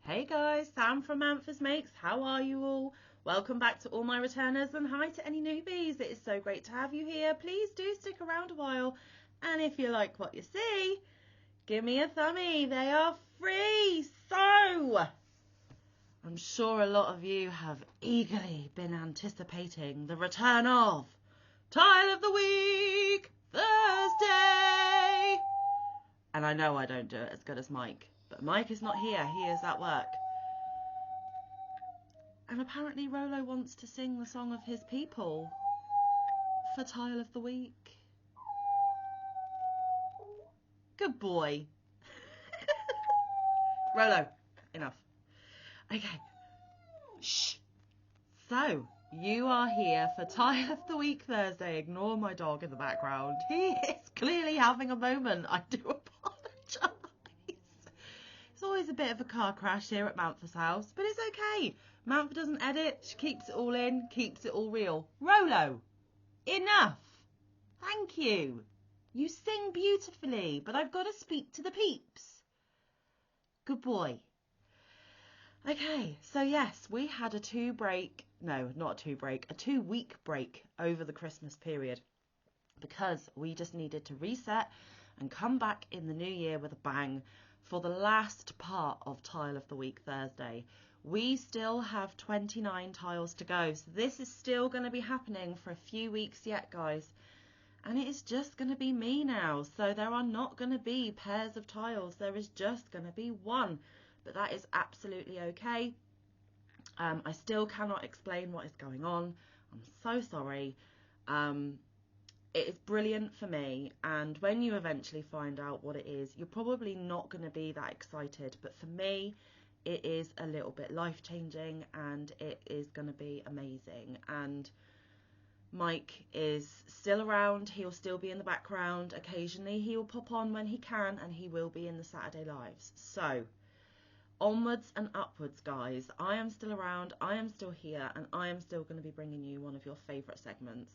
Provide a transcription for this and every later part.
Hey guys, Sam from Manfa's Makes. How are you all? Welcome back to all my returners and hi to any newbies. It is so great to have you here. Please do stick around a while. And if you like what you see, give me a thumbie. They are free. So, I'm sure a lot of you have eagerly been anticipating the return of Tile of the Week, Thursday. And I know I don't do it as good as Mike. But Mike is not here. He is at work. And apparently Rolo wants to sing the song of his people for Tile of the Week. Good boy. Rolo, enough. Okay. Shh. So, you are here for Tile of the Week Thursday. Ignore my dog in the background. He is clearly having a moment. I do apologise. It's always a bit of a car crash here at Manfa's house, but it's okay. Manfa doesn't edit. She keeps it all in, keeps it all real. Rolo, enough. Thank you. You sing beautifully, but I've got to speak to the peeps. Good boy. Okay, so yes, we had a 2-week break over the Christmas period because we just needed to reset and come back in the new year with a bang for the last part of Tile of the Week Thursday. We still have 29 tiles to go, so this is still going to be happening for a few weeks yet, guys. And it is just going to be me now, so there are not going to be pairs of tiles. There is just going to be one, but that is absolutely okay. I still cannot explain what is going on. I'm so sorry. It is brilliant for me, and when you eventually find out what it is, you're probably not going to be that excited, but for me it is a little bit life-changing and it is going to be amazing. And Mike is still around. He'll still be in the background. Occasionally he will pop on when he can, and he will be in the Saturday lives. So onwards and upwards, guys. I am still around, I am still here, and I am still going to be bringing you one of your favourite segments,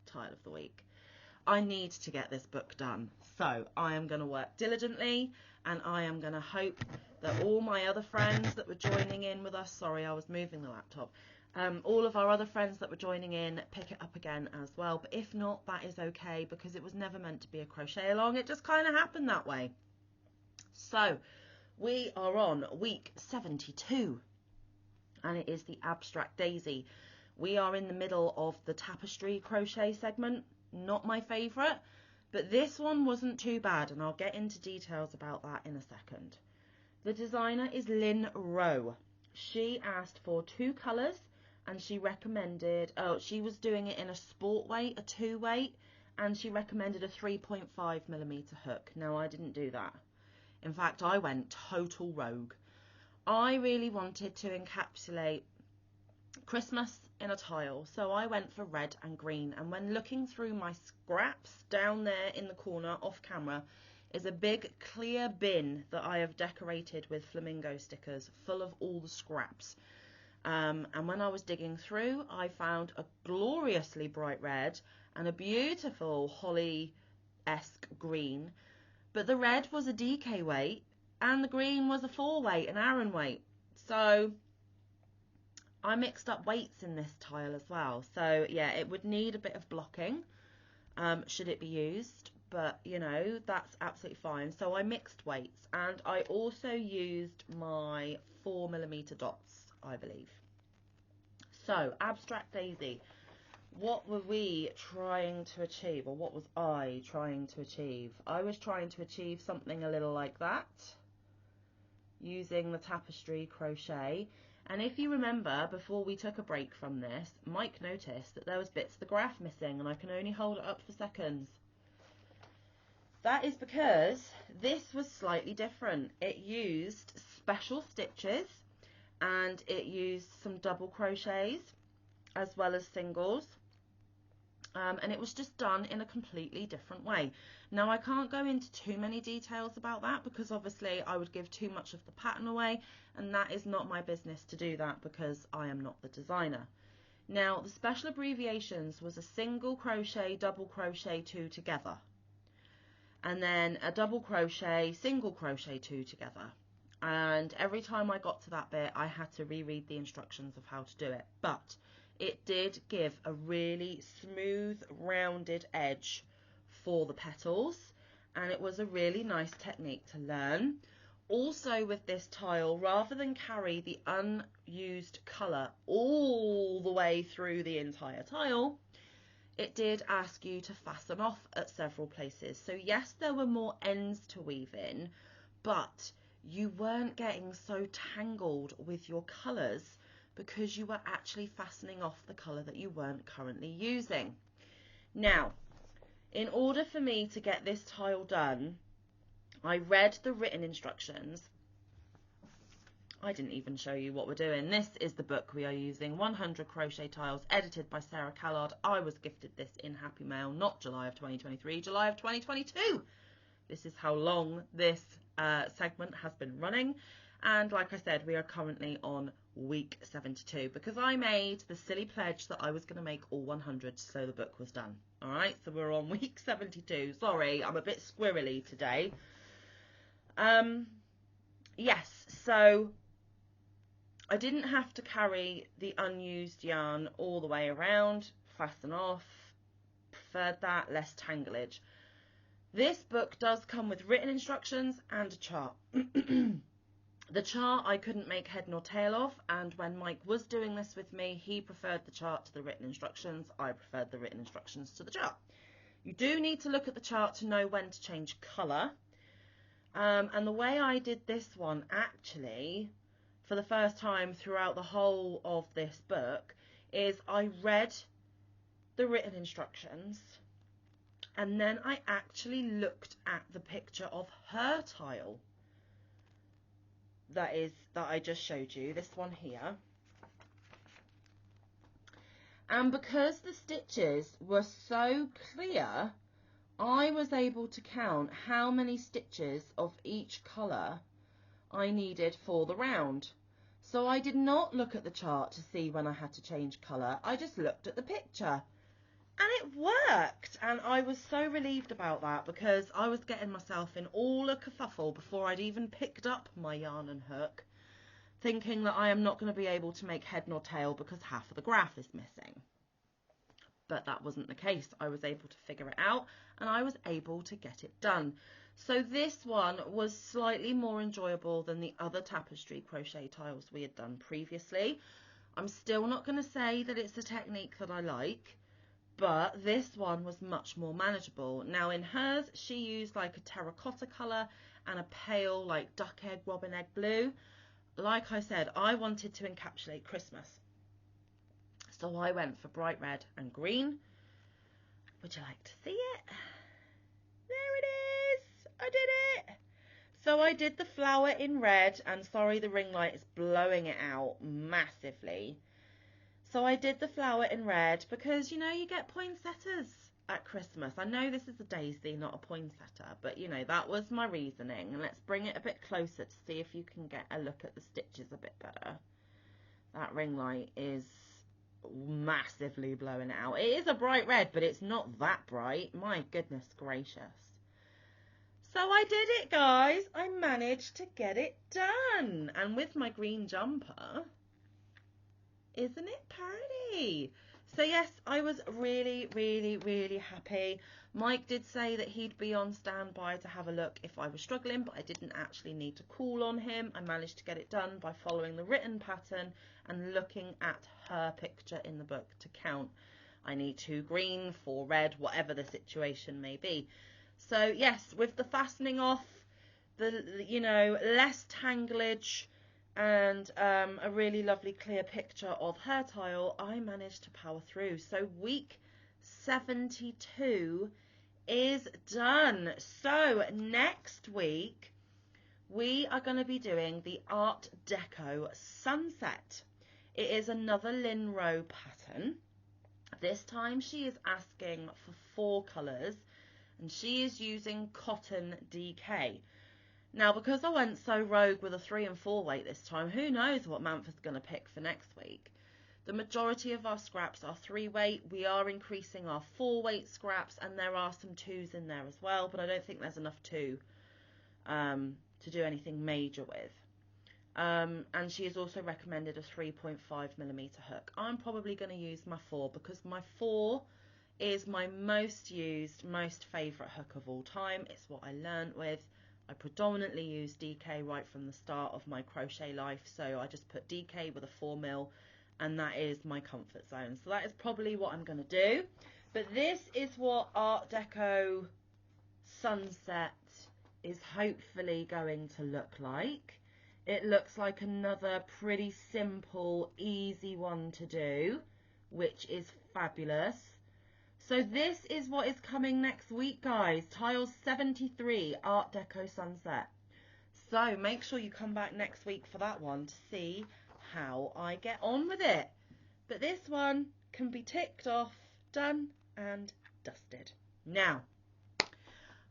Tile of the Week. I need to get this book done, so I am going to work diligently, and I am going to hope that all my other friends that were joining in with us, sorry, I was moving the laptop, all of our other friends that were joining in pick it up again as well. But if not, that is okay, because it was never meant to be a crochet along. It just kind of happened that way. So we are on week 72, and it is the Abstract Daisy. We are in the middle of the tapestry crochet segment. Not my favourite, but this one wasn't too bad, and I'll get into details about that in a second. The designer is Lynn Rowe. She asked for 2 colours, and she recommended, she was doing it in a sport weight, a 2 weight, and she recommended a 3.5mm hook. Now, I didn't do that. In fact, I went total rogue. I really wanted to encapsulate Christmas in a tile, so I went for red and green. And when looking through my scraps, down there in the corner off camera is a big clear bin that I have decorated with flamingo stickers full of all the scraps. And when I was digging through, I found a gloriously bright red and a beautiful holly-esque green, but the red was a DK weight and the green was a 4 weight, an Aran weight. So I mixed up weights in this tile as well. So yeah, it would need a bit of blocking should it be used, but you know, that's absolutely fine. So I mixed weights, and I also used my 4mm dots, I believe. So Abstract Daisy, what were we trying to achieve, or what was I trying to achieve? I was trying to achieve something a little like that, using the tapestry crochet. And if you remember, before we took a break from this, Mike noticed that there was bits of the graph missing, and I can only hold it up for seconds. That is because this was slightly different. It used special stitches, and it used some double crochets as well as singles. And it was just done in a completely different way. Now, I can't go into too many details about that because obviously I would give too much of the pattern away, and that is not my business to do that because I am not the designer. Now, the special abbreviations was a single crochet, double crochet, 2 together, and then a double crochet, single crochet, 2 together. And every time I got to that bit, I had to reread the instructions of how to do it. But it did give a really smooth, rounded edge for the petals, and it was a really nice technique to learn. Also with this tile, rather than carry the unused colour all the way through the entire tile, it did ask you to fasten off at several places. So yes, there were more ends to weave in, but you weren't getting so tangled with your colours because you were actually fastening off the colour that you weren't currently using. Now, in order for me to get this tile done, I read the written instructions. I didn't even show you what we're doing. This is the book we are using, 100 Crochet Tiles, edited by Sarah Callard. I was gifted this in Happy Mail, not July of 2023, July of 2022. This is how long this segment has been running. And like I said, we are currently on week 72 because I made the silly pledge that I was going to make all 100 so the book was done. All right, so we're on week 72. Sorry, I'm a bit squirrely today. Yes, so I didn't have to carry the unused yarn all the way around, fasten off, preferred that, less tanglage. This book does come with written instructions and a chart. The chart I couldn't make head nor tail of, and when Mike was doing this with me, he preferred the chart to the written instructions. I preferred the written instructions to the chart. You do need to look at the chart to know when to change colour. And the way I did this one, actually, for the first time throughout the whole of this book, is I read the written instructions, and then I actually looked at the picture of her tile that I just showed you, this one here. And because the stitches were so clear, I was able to count how many stitches of each colour I needed for the round. So I did not look at the chart to see when I had to change colour. I just looked at the picture. And it worked, and I was so relieved about that because I was getting myself in all a kerfuffle before I'd even picked up my yarn and hook, thinking that I am not going to be able to make head nor tail because half of the graph is missing. But that wasn't the case. I was able to figure it out, and I was able to get it done. So this one was slightly more enjoyable than the other tapestry crochet tiles we had done previously. I'm still not going to say that it's a technique that I like, but this one was much more manageable. Now in hers, she used like a terracotta colour and a pale like duck egg, robin egg blue. Like I said, I wanted to encapsulate Christmas. So I went for bright red and green. Would you like to see it? There it is. I did it. So I did the flower in red, and sorry, the ring light is blowing it out massively. So I did the flower in red because, you know, you get poinsettias at Christmas. I know this is a daisy, not a poinsettia, but, you know, that was my reasoning. And let's bring it a bit closer to see if you can get a look at the stitches a bit better. That ring light is massively blowing it out. It is a bright red, but it's not that bright. My goodness gracious. So I did it, guys. I managed to get it done. And with my green jumper, isn't it pretty? So yes, I was really, really, really happy. Mike did say that he'd be on standby to have a look if I was struggling, but I didn't actually need to call on him. I managed to get it done by following the written pattern and looking at her picture in the book to count. I need 2 green, 4 red, whatever the situation may be. So yes, with the fastening off, the, you know, less tanglage, and a really lovely clear picture of her tile, I managed to power through. So week 72 is done. So next week we are going to be doing the Art Deco Sunset. It is another Lynn Rowe pattern. This time she is asking for 4 colours, and she is using Cotton DK. Now, because I went so rogue with a 3 and 4 weight this time, who knows what Manfa's going to pick for next week. The majority of our scraps are 3 weight. We are increasing our 4 weight scraps, and there are some 2s in there as well, but I don't think there's enough 2 to do anything major with. And she has also recommended a 3.5mm hook. I'm probably going to use my 4 because my 4 is my most used, most favourite hook of all time. It's what I learned with. I predominantly use DK right from the start of my crochet life, so I just put DK with a 4mm, and that is my comfort zone. So that is probably what I'm going to do. But this is what Art Deco Sunset is hopefully going to look like. It looks like another pretty simple, easy one to do, which is fabulous. So this is what is coming next week, guys. Tiles 73, Art Deco Sunset. So make sure you come back next week for that one to see how I get on with it. But this one can be ticked off, done and dusted. Now,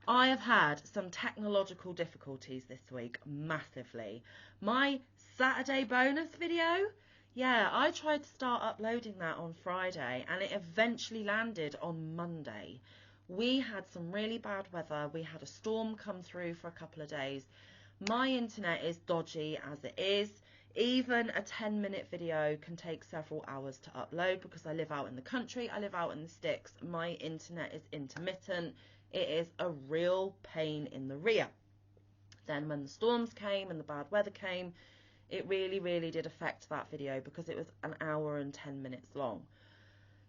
I have had some technological difficulties this week, massively. My Saturday bonus video, yeah, I tried to start uploading that on Friday and it eventually landed on Monday. We had some really bad weather. We had a storm come through for a couple of days. My internet is dodgy as it is. Even a 10-minute video can take several hours to upload because I live out in the country, I live out in the sticks. My internet is intermittent. It is a real pain in the rear. Then when the storms came and the bad weather came, it really, really did affect that video because it was an hour and 10 minutes long.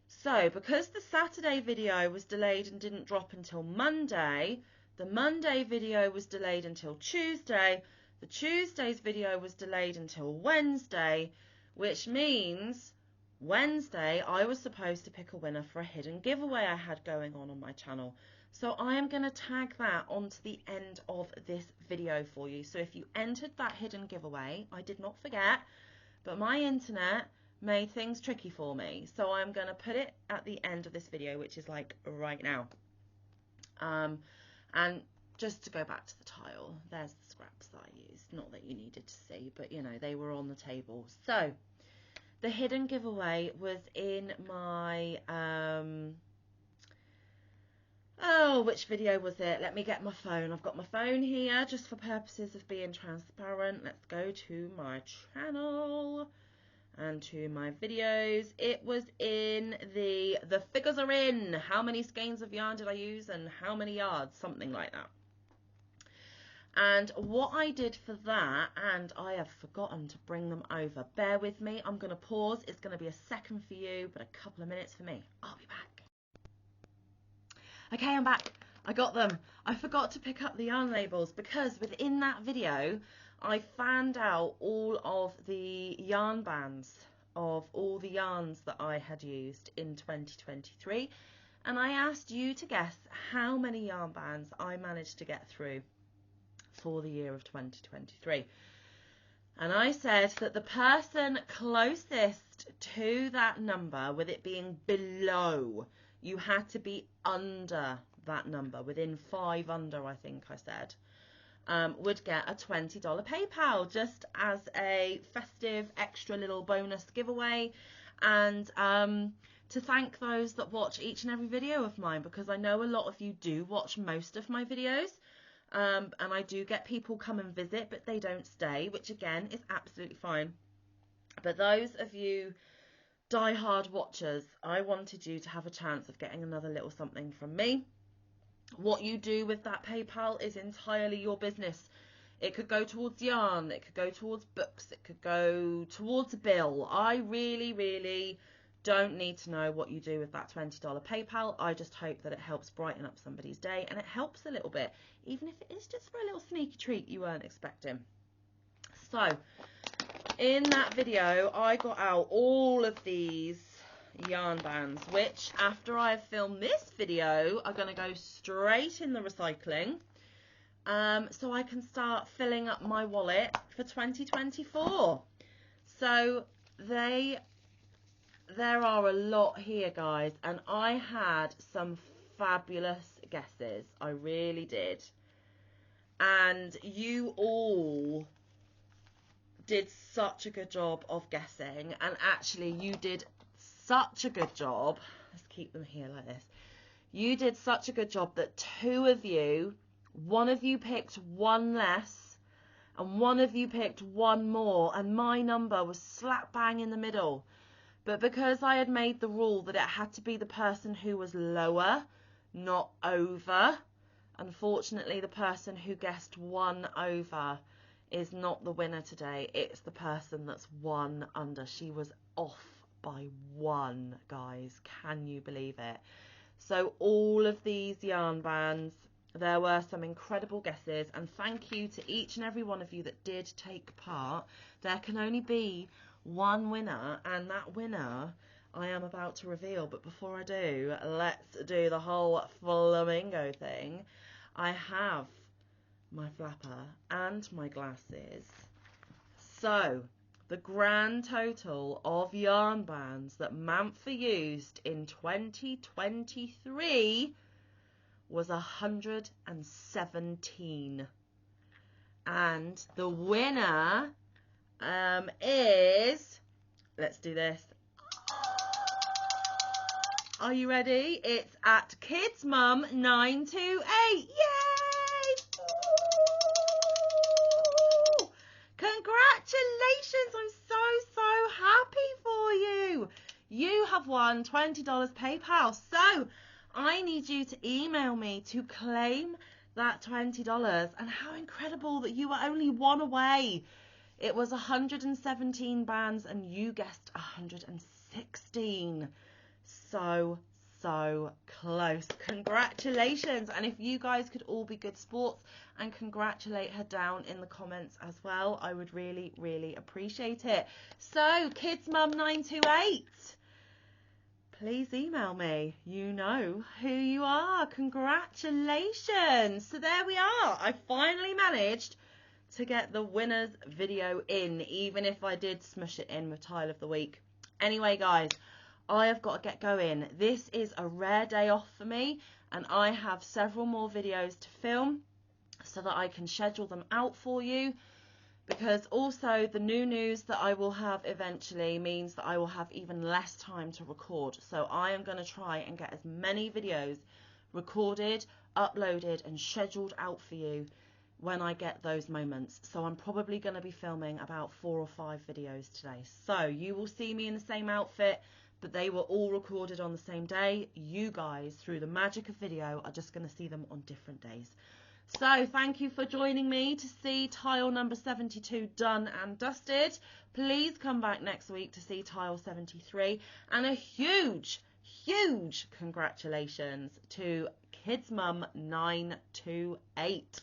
So because the Saturday video was delayed and didn't drop until Monday, the Monday video was delayed until Tuesday, the Tuesday's video was delayed until Wednesday, which means Wednesday I was supposed to pick a winner for a hidden giveaway I had going on my channel. So I am going to tag that onto the end of this video for you. So if you entered that hidden giveaway, I did not forget, but my internet made things tricky for me. So I'm going to put it at the end of this video, which is like right now. And just to go back to the tile, there's the scraps that I used. Not that you needed to see, but you know, they were on the table. So the hidden giveaway was in my... oh, which video was it? Let me get my phone. I've got my phone here just for purposes of being transparent. Let's go to my channel and to my videos. It was in the figures are in. How many skeins of yarn did I use and how many yards? Something like that. And what I did for that, and I have forgotten to bring them over. Bear with me. I'm going to pause. It's going to be a second for you, but a couple of minutes for me. I'll be back. Okay, I'm back. I got them. I forgot to pick up the yarn labels because within that video, I fanned out all of the yarn bands of all the yarns that I had used in 2023. And I asked you to guess how many yarn bands I managed to get through for the year of 2023. And I said that the person closest to that number, with it being below, you had to be under that number, within 5 under, I think I said, would get a $20 PayPal just as a festive extra little bonus giveaway. And to thank those that watch each and every video of mine, because I know a lot of you do watch most of my videos. And I do get people come and visit, but they don't stay, which again is absolutely fine. But those of you die-hard watchers, I wanted you to have a chance of getting another little something from me. What you do with that PayPal is entirely your business. It could go towards yarn, it could go towards books, it could go towards a bill. I really, really don't need to know what you do with that $20 PayPal. I just hope that it helps brighten up somebody's day, and it helps a little bit, even if it is just for a little sneaky treat you weren't expecting. So in that video, I got out all of these yarn bands, which after I've filmed this video are going to go straight in the recycling, so I can start filling up my wallet for 2024. So there are a lot here, guys, and I had some fabulous guesses. I really did. And you all did such a good job of guessing, and actually you did such a good job. Let's keep them here like this. You did such a good job that 2 of you, one of you picked one less and one of you picked one more, and my number was slap bang in the middle. But because I had made the rule that it had to be the person who was lower, not over, unfortunately the person who guessed one over is not the winner today. It's the person that's one under. She was off by one, guys. Can you believe it? So all of these yarn bands, there were some incredible guesses, and thank you to each and every one of you that did take part. There can only be one winner, and that winner I am about to reveal. But before I do, let's do the whole flamingo thing. I have my flapper and my glasses. So the grand total of yarn bands that Manfa used in 2023 was 117. And the winner is, let's do this. Are you ready? It's at Kids Mum 928. Yay! Ooh. Congratulations! I'm so happy for you. You have won $20 PayPal. So I need you to email me to claim that $20. And how incredible that you were only one away. It was 117 bands and you guessed 116. So close. Congratulations. And if you guys could all be good sports and congratulate her down in the comments as well, I would really appreciate it. So Kids Mum 928, please email me. You know who you are. Congratulations. So there we are. I finally managed to get the winner's video in, even if I did smush it in with Tile of the Week. Anyway, guys, I have got to get going. This is a rare day off for me, and I have several more videos to film so that I can schedule them out for you, because also the new news that I will have eventually means that I will have even less time to record. So I am going to try and get as many videos recorded, uploaded and scheduled out for you when I get those moments. So I'm probably going to be filming about 4 or 5 videos today. So you will see me in the same outfit, but they were all recorded on the same day. You guys, through the magic of video, are just going to see them on different days. So thank you for joining me to see tile number 72 done and dusted. Please come back next week to see tile 73. And a huge congratulations to Kids Mum 928.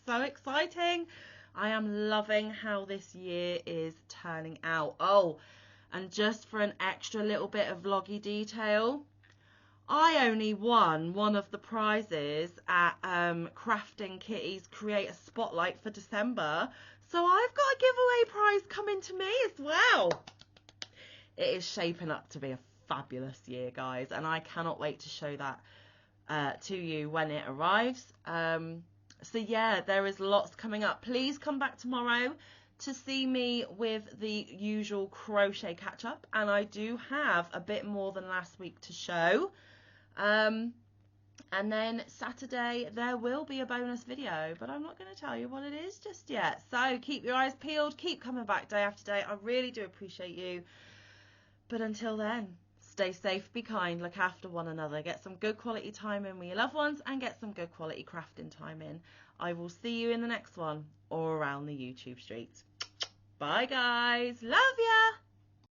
So exciting. I am loving how this year is turning out. Oh, and just for an extra little bit of vloggy detail, I only won one of the prizes at Crafting Kitty's Create a Spotlight for December. So I've got a giveaway prize coming to me as well. It is shaping up to be a fabulous year, guys, and I cannot wait to show that to you when it arrives. So yeah, there is lots coming up. Please come back tomorrow to see me with the usual crochet catch up, and I do have a bit more than last week to show. And then Saturday there will be a bonus video, but I'm not going to tell you what it is just yet. So keep your eyes peeled, keep coming back day after day. I really do appreciate you. But until then, stay safe, be kind, look after one another, get some good quality time in with your loved ones, and get some good quality crafting time in. I will see you in the next one or around the YouTube streets. Bye guys, love you.